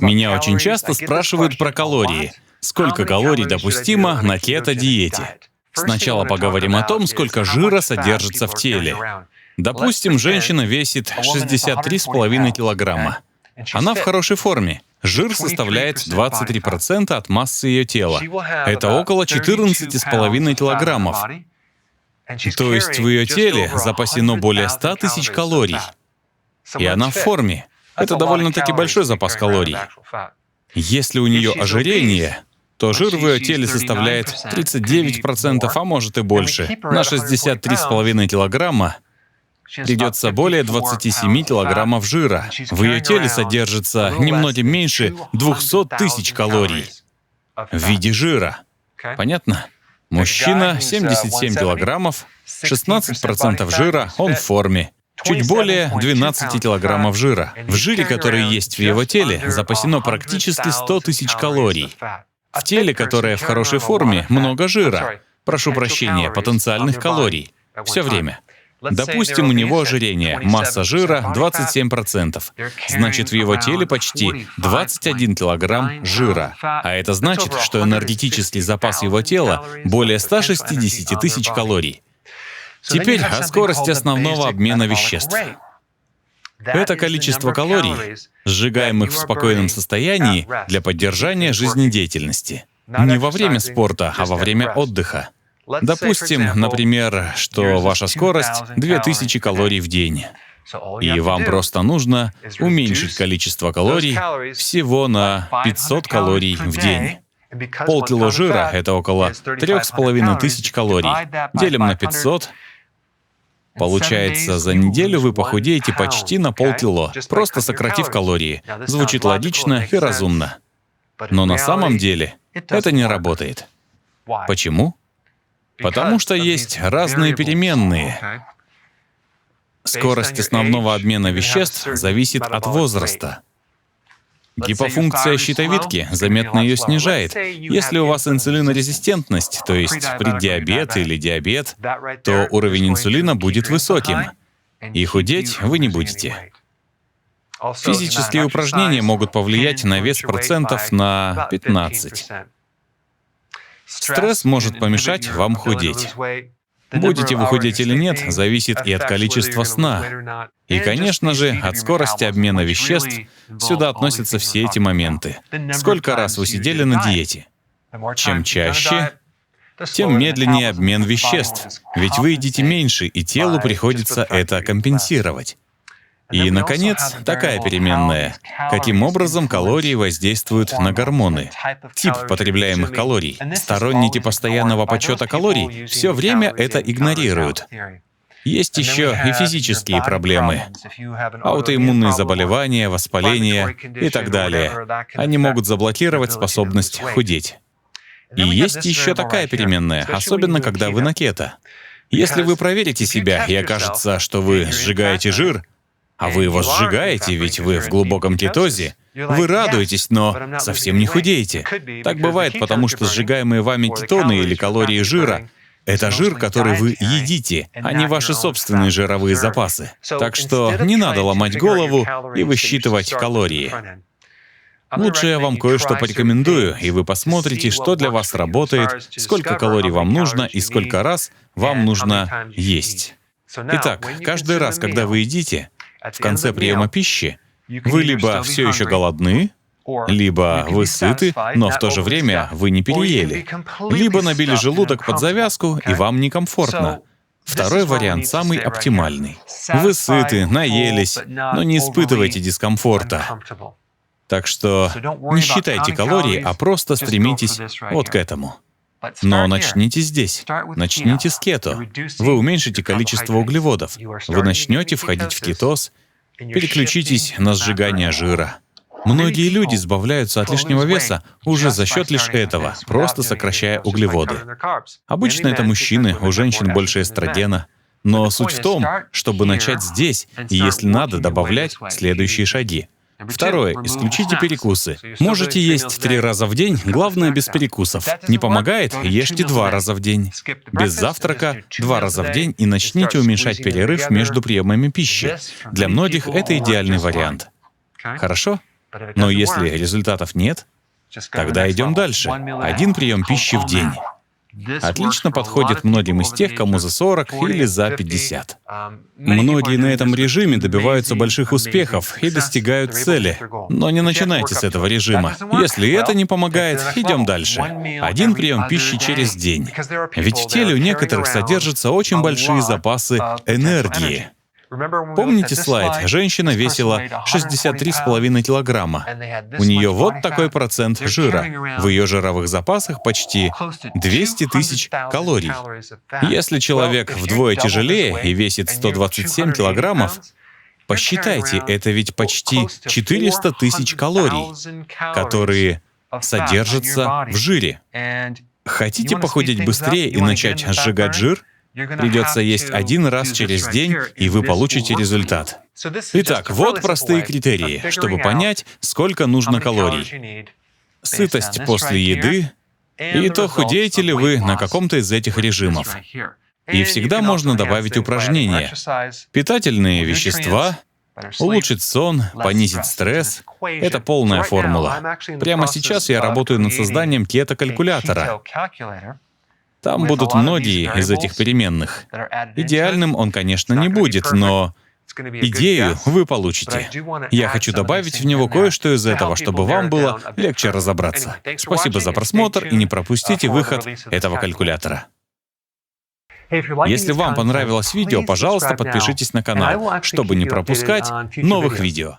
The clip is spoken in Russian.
Меня очень часто спрашивают про калории. Сколько калорий допустимо на кето-диете? Сначала поговорим о том, сколько жира содержится в теле. Допустим, женщина весит 63,5 килограмма. Она в хорошей форме. Жир составляет 23% от массы ее тела. Это около 14,5 килограммов. То есть в ее теле запасено более 100 тысяч калорий. И она в форме. Это довольно-таки большой запас калорий. Если у нее ожирение, то жир в ее теле составляет 39%, а может и больше. На 63,5 килограмма придется более 27 килограммов жира. В ее теле содержится немногим меньше 200 тысяч калорий в виде жира. Понятно? Мужчина 77 килограммов, 16% жира, он в форме. Чуть более 12 килограммов жира. В жире, который есть в его теле, запасено практически 100 тысяч калорий. В теле, которое в хорошей форме, много жира. Прошу прощения, потенциальных калорий. Все время. Допустим, у него ожирение, масса жира 27%. Значит, в его теле почти 21 килограмм жира. А это значит, что энергетический запас его тела более 160 тысяч калорий. Теперь о скорости основного обмена веществ. Это количество калорий, сжигаемых в спокойном состоянии для поддержания жизнедеятельности. Не во время спорта, а во время отдыха. Допустим, например, что ваша скорость 2000 калорий в день. И вам просто нужно уменьшить количество калорий всего на 500 калорий в день. Полкило жира — это около 3500 калорий. Делим на 500. Получается, за неделю вы похудеете почти на полкило, просто сократив калории. Звучит логично и разумно. Но на самом деле это не работает. Почему? Потому что есть разные переменные. Скорость основного обмена веществ зависит от возраста. Гипофункция щитовидки заметно ее снижает. Если у вас инсулинорезистентность, то есть преддиабет или диабет, то уровень инсулина будет высоким, и худеть вы не будете. Физические упражнения могут повлиять на вес процентов на 15. Стресс может помешать вам худеть. Будете вы худеть или нет, зависит и от количества сна. И, конечно же, от скорости обмена веществ. Сюда относятся все эти моменты. Сколько раз вы сидели на диете? Чем чаще, тем медленнее обмен веществ. Ведь вы едите меньше, и телу приходится это компенсировать. И, наконец, такая переменная. Каким образом калории воздействуют на гормоны? Тип потребляемых калорий. Сторонники постоянного подсчета калорий все время это игнорируют. Есть еще и физические проблемы. Аутоиммунные заболевания, воспаление и так далее. Они могут заблокировать способность худеть. И есть еще такая переменная, особенно когда вы на кето. Если вы проверите себя и окажется, что вы сжигаете жир, а вы его сжигаете, ведь вы в глубоком кетозе, вы радуетесь, но совсем не худеете. Так бывает, потому что сжигаемые вами кетоны или калории жира — это жир, который вы едите, а не ваши собственные жировые запасы. Так что не надо ломать голову и высчитывать калории. Лучше я вам кое-что порекомендую, и вы посмотрите, что для вас работает, сколько калорий вам нужно и сколько раз вам нужно есть. Итак, каждый раз, когда вы едите, в конце приема пищи вы либо все еще голодны, либо вы сыты, но в то же время вы не переели, либо набили желудок под завязку, и вам некомфортно. Второй вариант самый оптимальный. Вы сыты, наелись, но не испытываете дискомфорта. Так что не считайте калории, а просто стремитесь вот к этому. Но начните здесь. Начните с кето. Вы уменьшите количество углеводов. Вы начнете входить в кетоз, переключитесь на сжигание жира. Многие люди избавляются от лишнего веса уже за счет лишь этого, просто сокращая углеводы. Обычно это мужчины, у женщин больше эстрогена. Но суть в том, чтобы начать здесь, и если надо, добавлять следующие шаги. Второе. Исключите перекусы. Можете есть 3 раза в день, главное без перекусов. Не помогает? Ешьте 2 раза в день. Без завтрака 2 раза в день и начните уменьшать перерыв между приемами пищи. Для многих это идеальный вариант. Хорошо? Но если результатов нет, тогда идем дальше. 1 прием пищи в день. Отлично подходит многим из тех, кому за 40 или за 50. Многие на этом режиме добиваются больших успехов и достигают цели. Но не начинайте с этого режима. Если это не помогает, идем дальше. 1 прием пищи через день. Ведь в теле у некоторых содержатся очень большие запасы энергии. Помните слайд? Женщина весила 63,5 килограмма. У нее вот такой процент жира. В ее жировых запасах почти 200 тысяч калорий. Если человек вдвое тяжелее и весит 127 килограммов, посчитайте, это ведь почти 400 тысяч калорий, которые содержатся в жире. Хотите похудеть быстрее и начать сжигать жир? Придется есть 1 раз через день, и вы получите результат. Итак, вот простые критерии, чтобы понять, сколько нужно калорий. Сытость после еды, и то, худеете ли вы на каком-то из этих режимов. И всегда можно добавить упражнения. Питательные вещества, улучшить сон, понизить стресс — это полная формула. Прямо сейчас я работаю над созданием кето-калькулятора. Там будут многие из этих переменных. Идеальным он, конечно, не будет, но идею вы получите. Я хочу добавить в него кое-что из этого, чтобы вам было легче разобраться. Спасибо за просмотр и не пропустите выход этого калькулятора. Если вам понравилось видео, пожалуйста, подпишитесь на канал, чтобы не пропускать новых видео.